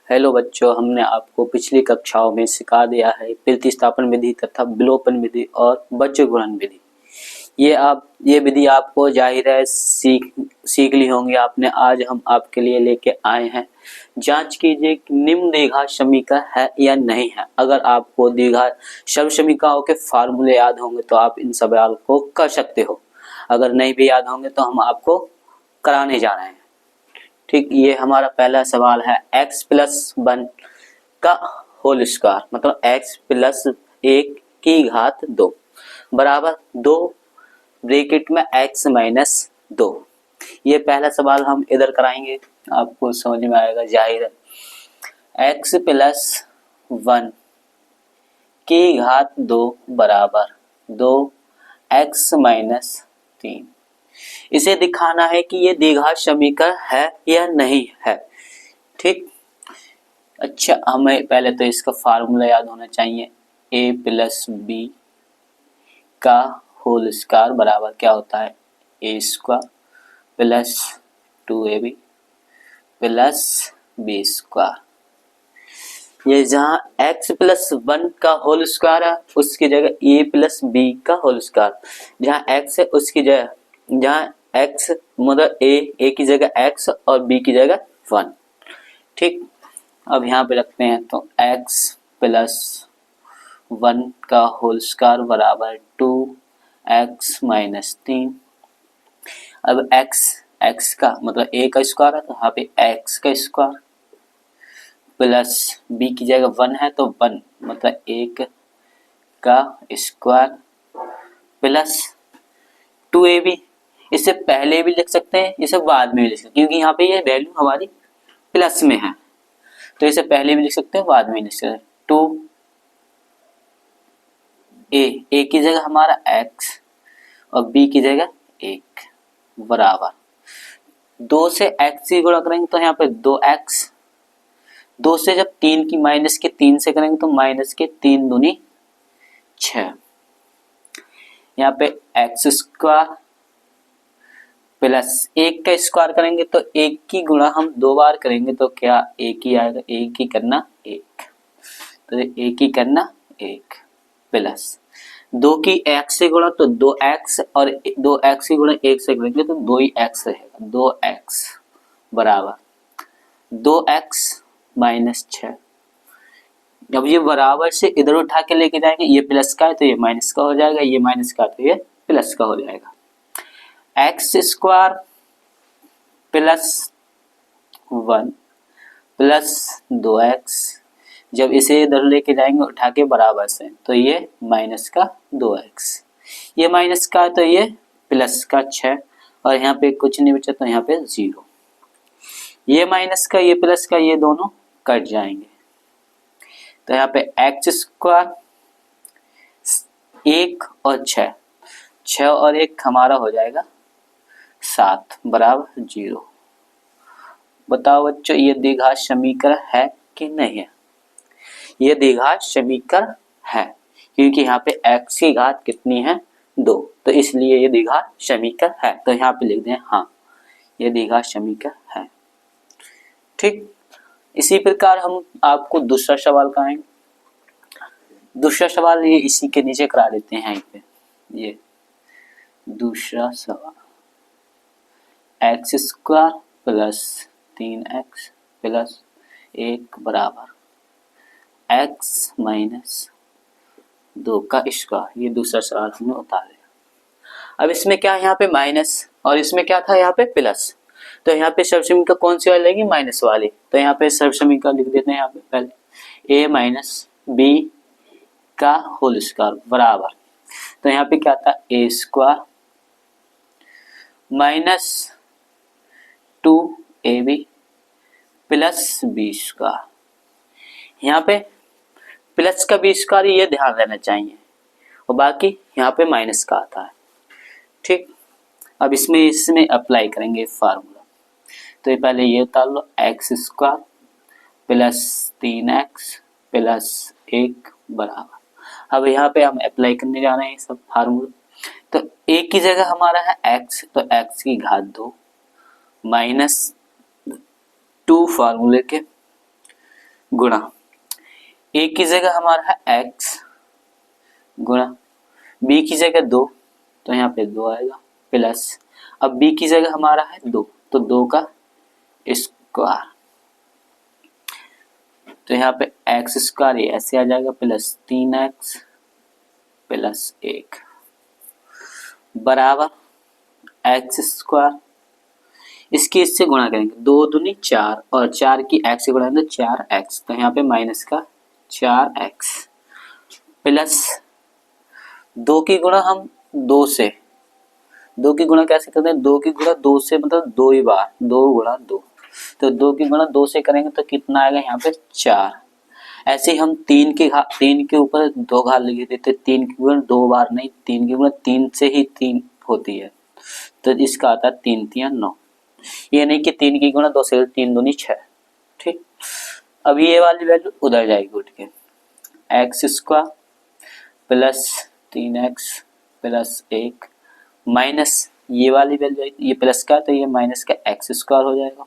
Hello बच्चों, हमने आपको पिछली कक्षाओं में सिखा दिया है प्रतिस्थापन विधि तथा विलोपन विधि और बच्चे गुणन विधि। ये विधि आपको जाहिर है सीख ली होंगी आपने। आज हम आपके लिए लेके आए हैं, जांच कीजिए कि निम्न द्विघात समीकरण है या नहीं है। अगर आपको द्विघात सब समीकरणों के फार्मूले याद होंगे तो आप इन सवाल को कर सकते हो। अगर नहीं भी याद होंगे तो हम आपको कराने जा रहे हैं। ठीक, ये हमारा पहला सवाल है। x प्लस 1 का होल स्क्वायर मतलब x प्लस 1 की घात 2 बराबर 2 ब्रैकेट में x माइनस 2। ये पहला सवाल हम इधर कराएंगे, आपको समझ में आएगा जाहिर है। x प्लस 1 की घात 2 बराबर 2 x माइनस 3। इसे दिखाना है कि ये द्विघात समीकरण है या नहीं है। ठीक, अच्छा, हमें पहले तो इसका फार्मूला याद होना चाहिए। a प्लस बी का होल स्क्वायर बराबर क्या होता है, a square plus 2ab plus b square. ये जहाँ x प्लस 1 का होल स्क्वायर है उसकी जगह a प्लस बी का होल स्क्वायर, जहाँ x है उसकी जगह, जहाँ x मतलब a की जगह x और b की जगह 1। ठीक, अब यहाँ पे रखते हैं तो x प्लस 1 का होल स्क्वायर बराबर 2x माइनस 3। अब x का मतलब a का स्क्वायर है तो यहाँ पे x का स्क्वायर प्लस b की जगह 1 है तो 1 मतलब 1 का स्क्वायर प्लस 2ab। इसे पहले भी लिख सकते हैं, इसे बाद में भी लिख सकते हैं, क्योंकि यहाँ पे ये वैल्यू हमारी प्लस में है तो इसे पहले भी लिख सकते हैं, बाद में भी लिख सकते हैं। 2a की जगह हमारा x और b की जगह 1 बराबर 2 से x की गुणा करेंगे तो यहाँ पे 2x, 2 से जब 3 की माइनस के 3 से करेंगे तो माइनस के 3 दूनी 6। यहाँ पे x स्क्वायर प्लस 1 का स्क्वायर करेंगे तो 1 की गुणा हम 2 बार करेंगे तो क्या 1 ही आएगा, 1 ही करना 1, तो 1 ही करना 1 प्लस 2 की x से गुणा तो 2x और 2x की गुणा 1 से करेंगे तो 2 ही x रहेगा, 2x बराबर 2x माइनस 6। जब ये बराबर से इधर उठा के लेके जाएंगे, ये प्लस का है तो ये माइनस का हो जाएगा, ये माइनस का तो ये प्लस का हो जाएगा। X square plus 1 plus 2x, जब इसे इधर लेके जाएंगे उठा के बराबर से तो ये माइनस का 2x, ये माइनस का तो ये प्लस का 6 और यहाँ पे कुछ नहीं बचा तो यहाँ पे 0। ये माइनस का ये प्लस का ये दोनों कट जाएंगे तो यहाँ पे एक्स स्क्वायर 1 और 6 और 1 हमारा हो जाएगा 7 बराबर 0। बताओ बच्चों, ये द्विघात समीकरण है कि नहीं है? ये द्विघात समीकरण है क्योंकि यहाँ पे x की घात कितनी है 2, तो इसलिए ये द्विघात समीकरण है। तो यहाँ पे लिख दें हाँ, ये द्विघात समीकरण है। ठीक, इसी प्रकार हम आपको दूसरा सवाल कराएंगे। दूसरा सवाल ये इसी के नीचे करा देते हैं। यहाँ पे ये दूसरा सवाल, x square plus 3x plus 1 बराबर x माइनस 2 का स्क्वायर। ये दूसरा सवाल हमने उतार लिया। अब इसमें क्या है, यहाँ पे माइनस और इसमें क्या था यहाँ पे प्लस, तो यहाँ पे सर्वसमीकरण कौन सी वाली लगेगी, माइनस वाली। तो यहाँ पे सर्वसमीकरण लिख देते हैं यहाँ पे पहले a माइनस बी का होल स्क्वायर बराबर, तो यहाँ पे क्या था a square minus 2ab plus b square. यहाँ पे प्लस का बी स्क्वायर ये ध्यान देना चाहिए और बाकी यहाँ पे माइनस का आता है। ठीक, अब इसमें अप्लाई करेंगे फार्मूला। तो ये पहले ये उतार लो, X square plus 3x plus 1 बराबर। अब यहाँ पे हम अप्लाई करने जा रहे हैं सब फार्मूला। तो एक की जगह हमारा है x, तो x की घात 2 माइनस 2 फार्मूले के गुणा ए की जगह हमारा है x गुणा b की जगह 2, तो यहाँ पे 2 आएगा, प्लस अब b की जगह हमारा है 2, तो 2 का स्क्वायर, तो यहाँ पे एक्स स्क्वायर ये ऐसे आ जाएगा, प्लस 3x प्लस 1 बराबर एक्स स्क्वायर, इसके इससे गुणा करेंगे, 2 दूनी 4 और 4 की x से गुणा करेंगे 4x, तो यहाँ पे माइनस का 4x प्लस 2 की गुणा हम 2 से, 2 की गुणा कैसे करते हैं, 2 की गुणा 2 से मतलब 2 ही बार, 2 गुणा 2, तो 2 की गुणा 2 से करेंगे तो कितना आएगा यहाँ पे 4। ऐसे ही हम 3 के ऊपर 2 घात लगे देते, 3 की गुणा 2 बार नहीं, 3 की गुणा 3 से ही 3 होती है, तो इसका आता है 3 3 9, ये नहीं कि 3 की गुणा 2 से 3 दूनी 6। ठीक, अब ये वाली वैल्यू उधर जाएगी उठ के, x square plus 3x plus 1 minus ये वाली वैल्यू, ये प्लस का तो ये माइनस का एक्स स्क्वायर हो जाएगा,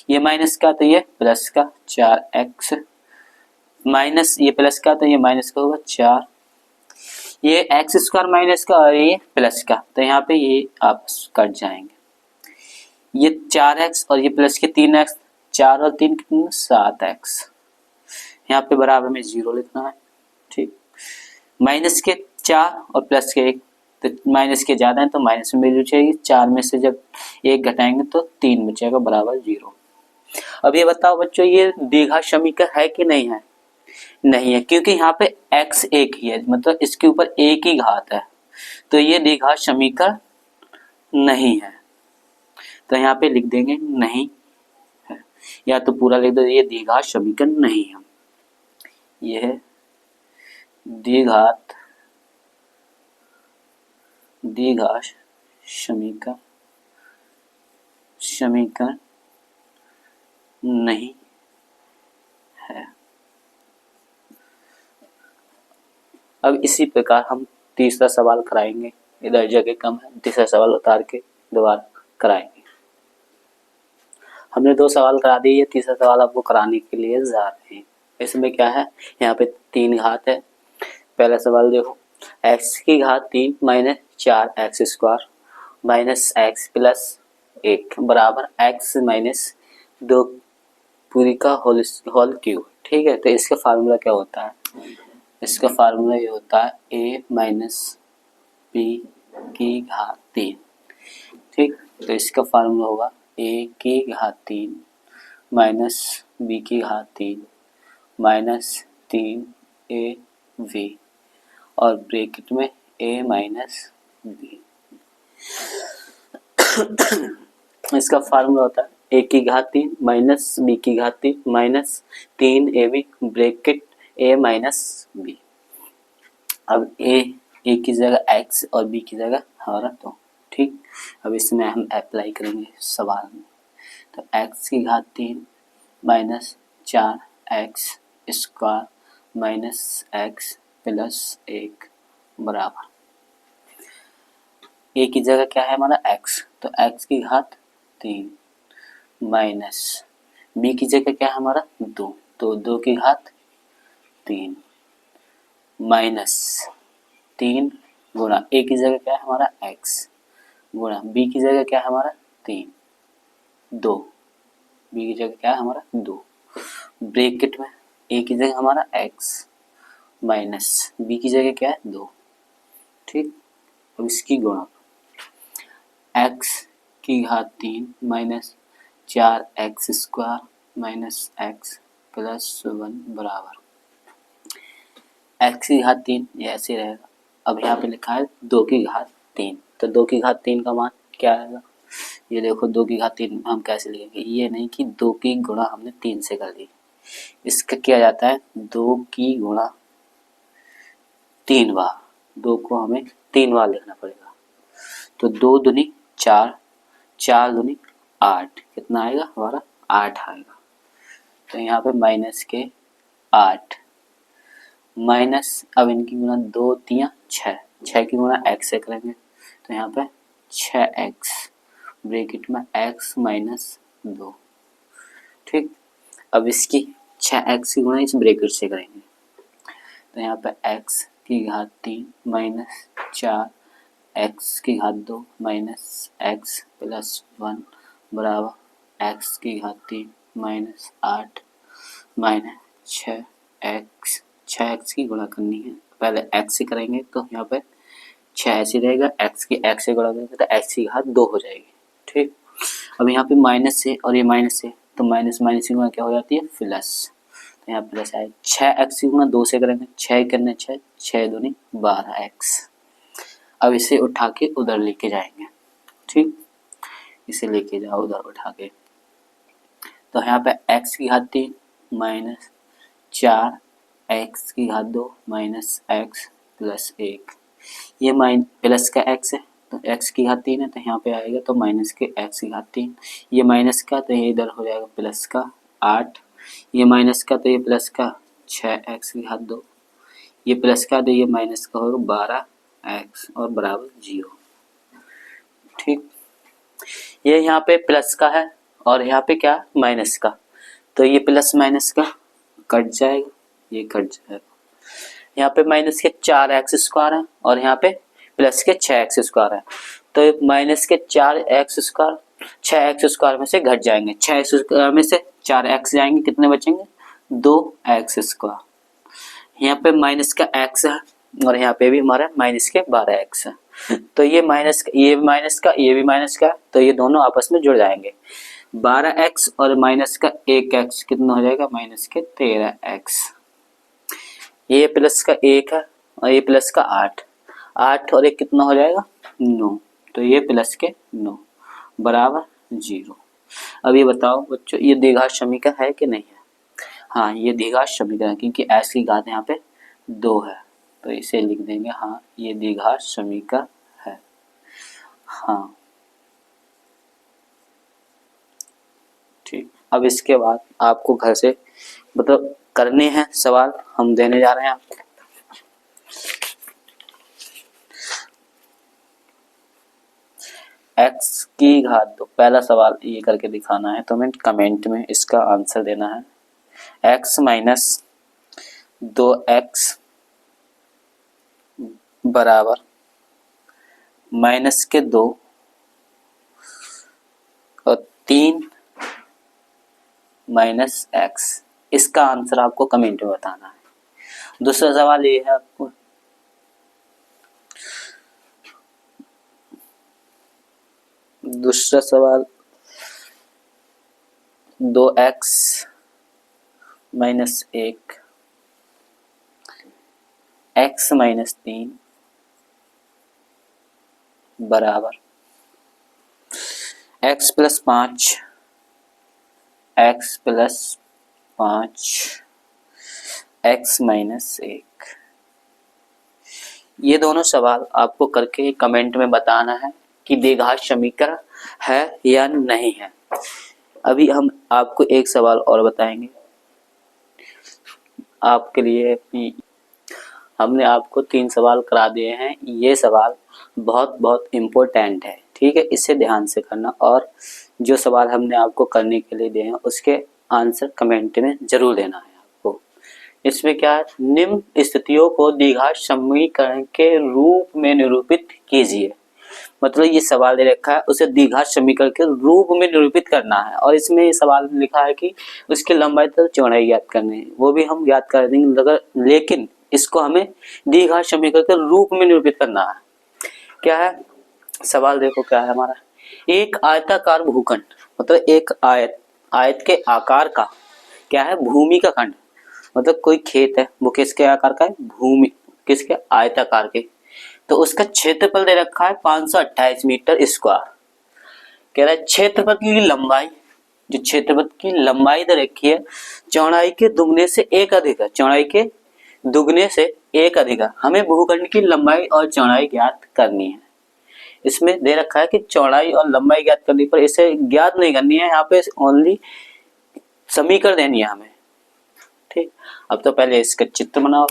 ये माइनस का तो ये प्लस का 4x माइनस ये प्लस का तो ये माइनस का होगा 4, ये एक्स स्क्वायर माइनस का और ये प्लस का, तो यहाँ पे ये आपस कट जाएंगे, ये 4x और ये प्लस के 3x, 4 और 3 कितने 7x, यहाँ पे बराबर में 0 लिखना है। ठीक, माइनस के 4 और प्लस के 1, तो माइनस के ज़्यादा है तो माइनस में वैल्यू चाहिए, 4 में से जब 1 घटाएंगे तो 3 बचेगा बराबर 0। अब ये बताओ बच्चों, ये द्विघात समीकरण है कि नहीं है? नहीं है, क्योंकि यहाँ पे x एक ही है, मतलब इसके ऊपर एक ही घात है, तो ये द्विघात समीकरण नहीं है, तो यहाँ पे लिख देंगे नहीं है, या तो पूरा लिख दो ये द्विघात समीकरण नहीं है, ये है द्विघात समीकरण नहीं है। अब इसी प्रकार हम तीसरा सवाल कराएंगे, इधर जगह कम है, तीसरा सवाल उतार के दोबारा कराएंगे। हमने 2 सवाल करा दिए, ये तीसरा सवाल आपको कराने के लिए जा रहे हैं। इसमें क्या है, यहाँ पे 3 घात है। पहला सवाल देखो, x की घात 3 minus 4x square minus x plus 1 बराबर x माइनस 2 पूरी का होल क्यूब। ठीक है, तो इसका फार्मूला क्या होता है, इसका फार्मूला ये होता है a माइनस b की घात 3। ठीक, तो इसका फार्मूला होगा a की घात 3 माइनस b की घात 3 माइनस 3ab और ब्रैकेट में a माइनस b। इसका फार्मूला होता है a की घात 3 माइनस b की घात 3 minus 3ab bracket a minus b। अब a की जगह x और b की जगह हमारा 2। ठीक, अब इसमें हम अप्लाई करेंगे सवाल में, तो x की घात 3 minus 4x square minus x plus 1 बराबर a की जगह क्या है हमारा x, तो x की घात 3 माइनस b की जगह क्या है हमारा 2, तो 2 की घात 3 माइनस 3 गुणा a की जगह क्या है हमारा x गुणा b की जगह क्या है हमारा 3 2, b की जगह क्या है हमारा 2 ब्रैकेट में a की जगह हमारा x माइनस b की जगह क्या है 2। ठीक, अब इसकी गुणा x की घात 3 minus 4x square minus x plus 1 बराबर x की घात 3 ये ऐसे रहेगा। अब यहाँ पे लिखा है 2 की घात 3, तो 2 की घात 3 का मान क्या आएगा, ये देखो 2 की घात 3 हम कैसे लिखेंगे, ये नहीं कि 2 की गुणा हमने 3 से कर दी, इसका किया जाता है 2 की गुणा 3 बार, 2 को हमें 3 बार लिखना पड़ेगा, तो 2 दूनी 4, 4 दूनी 8, कितना आएगा हमारा 8 आएगा, तो यहाँ पे माइनस के 8 माइनस, अब इनकी गुणा 2 3 6, 6 की गुणा x से करेंगे, तो यहाँ पे 6x ब्रैकेट में x माइनस 2। ठीक, अब इसकी 6x की गुणा इस ब्रैकेट से करेंगे तो यहाँ पे x की घात 3 माइनस 4x की घात 2 माइनस x प्लस 1 बराबर x की घात 3 माइनस 8 माइनस 6x की गुणा करनी है। पहले x से करेंगे तो यहाँ पे 6 ऐसे रहेगा, x की x से गुणा करेंगे तो x की घात 2 हो जाएगी। ठीक, अब यहाँ पे माइनस से और ये माइनस से तो माइनस माइनस की गुणा क्या हो जाती है प्लस, तो यहाँ प्लस आए 6x की गुणा 2 से करेंगे 6 करने 6 6 दूनी 12x। अब इसे उठा के उधर लेके जाएंगे। ठीक, इसे लेके जाओ उधर उठा के तो यहाँ पे x की घात 3 माइनस 4x की घात 2 माइनस x प्लस 1, ये प्लस का x है तो x की घात 3 है तो यहाँ पे आएगा तो माइनस के x की घात 3, ये माइनस का तो ये इधर हो जाएगा प्लस का 8, ये माइनस का तो ये प्लस का 6x की घात 2, ये प्लस का तो ये माइनस का होगा 12x और बराबर 0। ठीक, ये यहाँ पे प्लस का है और यहाँ पे क्या माइनस का, तो ये प्लस माइनस का कट जाएगा, ये कट जाएगा। यहाँ पे माइनस के 4x स्क्वायर है और यहाँ पे प्लस के 6x स्क्वायर है तो माइनस के 4x स्क्वायर 6x स्क्वायर में से घट जाएंगे, 6x स्क्वायर में से 4x जाएंगे, कितने बचेंगे 2x स्क्वायर। यहाँ पे माइनस का x है और यहाँ पे भी हमारा माइनस के 12x है तो ये माइनस का ये भी माइनस का ये भी माइनस का तो ये दोनों आपस में जुड़ जाएंगे। 12x और माइनस का 1x कितना हो जाएगा माइनस के 13x। ये प्लस का 1 है और ये प्लस का 8 और 1 कितना हो जाएगा 9, तो ये प्लस के 9 बराबर 0। अब ये बताओ बच्चों ये द्विघात समीकरण है कि नहीं है? हाँ ये द्विघात समीकरण है क्योंकि x की घात यहाँ पे 2 है तो इसे लिख देंगे हाँ ये द्विघात समीकरण है। हाँ ठीक, अब इसके बाद आपको घर से मतलब करने हैं सवाल हम देने जा रहे हैं आपको। x की घात 2 पहला सवाल ये करके दिखाना है तो हमें कमेंट में इसका आंसर देना है। x माइनस 2x बराबर माइनस के 2 और 3 माइनस x, इसका आंसर आपको कमेंट में बताना है। दूसरा सवाल ये है आपको दूसरा सवाल 2x माइनस 1 x माइनस 3 बराबर x plus 5 x plus 5 x minus 1। ये दोनों सवाल आपको करके कमेंट में बताना है कि द्विघात समीकरण है या नहीं है। अभी हम आपको एक सवाल और बताएंगे आपके लिए। हमने आपको 3 सवाल करा दिए हैं, ये सवाल बहुत बहुत इम्पोर्टेंट है। ठीक है, इसे ध्यान से करना और जो सवाल हमने आपको करने के लिए दिए हैं उसके आंसर कमेंट में जरूर देना है आपको। इसमें क्या है, निम्न स्थितियों को द्विघात समीकरण के रूप में निरूपित कीजिए। मतलब ये सवाल दे रखा है उसे द्विघात समीकरण के रूप में निरूपित करना है और इसमें ये सवाल लिखा है कि उसकी लंबाई तथा चौड़ाई ज्ञात करनी है, वो भी हम ज्ञात कर देंगे लेकिन इसको हमें द्विघात समीकरण के रूप में निरूपित करना है। क्या है सवाल, देखो क्या है हमारा, एक आयताकार भूखंड मतलब एक आयत के आकार का क्या है भूमि का खंड, मतलब कोई खेत है वो किसके आकार का है भूमि किसके आयताकार के, तो उसका क्षेत्रफल दे रखा है 528 मीटर स्क्वायर। कह रहा है क्षेत्रफल की लंबाई, जो क्षेत्रफल की लंबाई दे रखी है चौड़ाई के दुगने से एक अधिक है, चौड़ाई के दुगने से एक अधिक है। हमें भूखंड की लंबाई और चौड़ाई ज्ञात करनी है। इसमें दे रखा है कि चौड़ाई और लंबाई ज्ञात करने पर इसे ज्ञात नहीं करनी है, यहाँ पे ओनली समीकरण देनी है हमें। ठीक, अब तो पहले इसका चित्र बनाओ।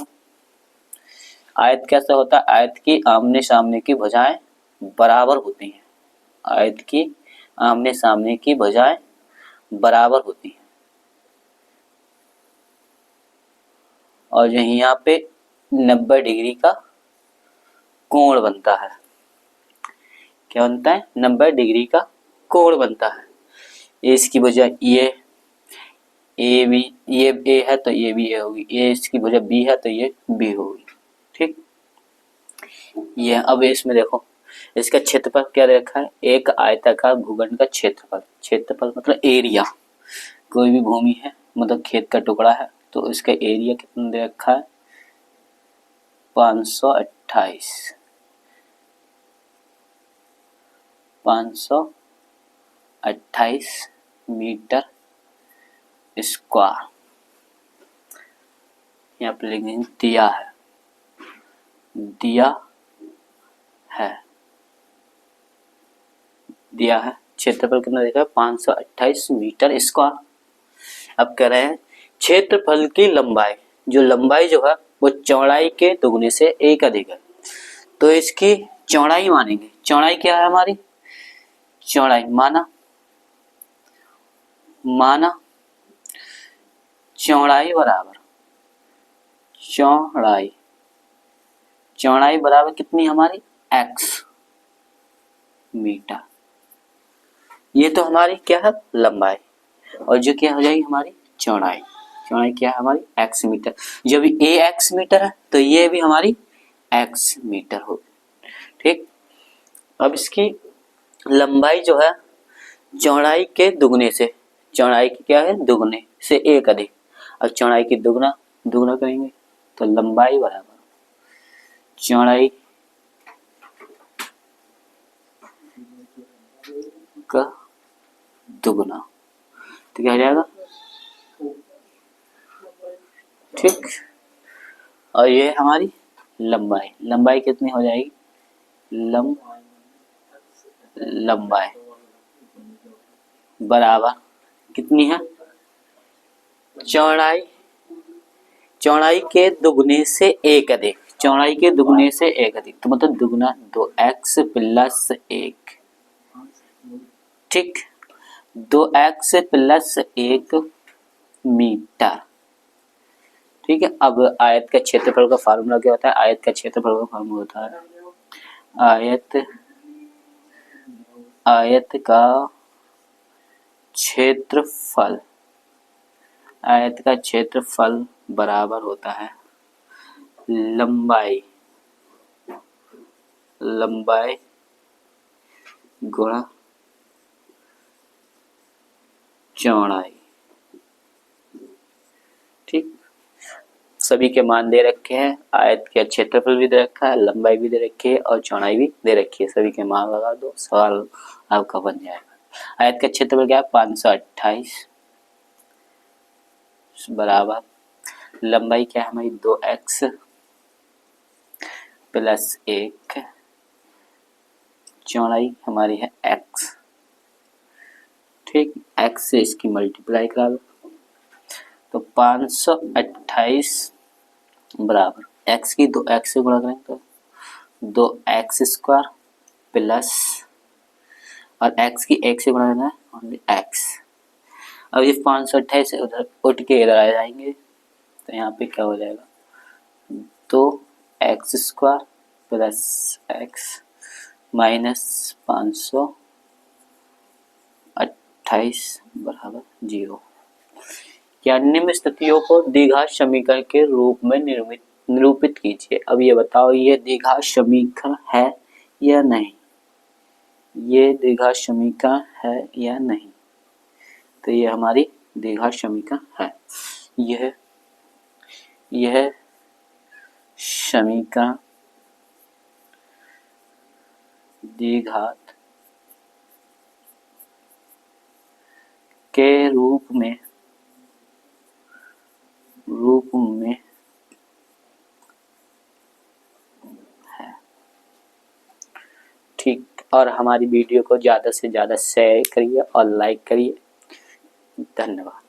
आयत कैसा होता है, आयत की आमने सामने की भुजाएं बराबर होती हैं, आयत की आमने सामने की भुजाएं बराबर होती हैं। और जो यहाँ पे 90 डिग्री का कोण बनता है। क्या बनता है? 90 डिग्री का कोण बनता है। इसकी भुजा ये ए बी, ये ए है तो ये भी ए होगी, ये इसकी भुजा बी है तो ये बी होगी। ठीक, ये अब इसमें देखो इसका क्षेत्रफल क्या रखा है? एक आयताकार भूखंड का क्षेत्रफल, क्षेत्रफल मतलब एरिया, कोई भी भूमि है मतलब खेत का टुकड़ा है तो इसका एरिया कितना दे रखा है? 528 मीटर स्क्वायर। यहाँ पे लिख देंगे दिया है, दिया है क्षेत्रफल कितना देखा है? 528 मीटर स्क्वायर। अब कह रहे हैं क्षेत्रफल की लंबाई, जो लंबाई जो है वो चौड़ाई के दुगने से एक अधिक है, तो इसकी चौड़ाई मानेंगे। चौड़ाई क्या है हमारी? चौड़ाई माना चौड़ाई बराबर चौड़ाई बराबर कितनी हमारी? x metre. ये तो हमारी क्या है? लंबाई। और जो क्या हो जाएगी हमारी? चौड़ाई। चौड़ाई क्या है हमारी? x metre. जब ये x मीटर है तो ये भी हमारी x मीटर होगी। ठीक, अब इसकी लंबाई जो है चौड़ाई के दुगने से, चौड़ाई की क्या है? दुगने से एक अधिक। अब चौड़ाई की दुगना करेंगे तो लंबाई बराबर चौड़ाई का दुगना, तो क्या हो जाएगा? ठीक, और ये हमारी लंबाई कितनी हो जाएगी? लंबाई बराबर कितनी है? चौड़ाई के दुगने से एक अधिक, चौड़ाई के दुगने से एक अधिक तो मतलब दुगना 2x प्लस 1। ठीक, 2x प्लस 1 मीटर। ठीक है, अब आयत का क्षेत्रफल का फार्मूला क्या होता है? आयत का क्षेत्रफल का फार्मूला होता है आयत का क्षेत्रफल बराबर होता है लंबाई गुणा चौड़ाई। ठीक, सभी के मान दे रखे हैं, आयत का क्षेत्रफल भी दे रखा है, लंबाई भी दे रखी है और चौड़ाई भी दे रखी है। सभी के मान लगा दो, सवाल आपका बन जाएगा। आयत का क्षेत्रफल क्या है? 528 बराबर लंबाई क्या है हमारी? 2x प्लस 1, चौड़ाई हमारी है x। ठीक, x से इसकी मल्टीप्लाई करा लो तो 528 बराबर x की 2x से गुणा करें तो 2x स्क्वायर प्लस, और x की 1 से गुणा करना है ओनली x। अब ये 528 से उधर उठ के इधर आ जाएंगे तो यहाँ पे क्या हो जाएगा? 2x square plus x minus 528 बराबर 0। क्या निम्न स्थितियों को द्विघात समीकरण के रूप में निरूपित कीजिए। अब ये बताओ ये द्विघात समीकरण है या नहीं? ये द्विघात समीकरण है या नहीं? तो ये हमारी द्विघात समीकरण है। यह समीकरण द्विघात के रूप में है। ठीक, और हमारी वीडियो को ज़्यादा से ज़्यादा शेयर करिए और लाइक करिए। धन्यवाद।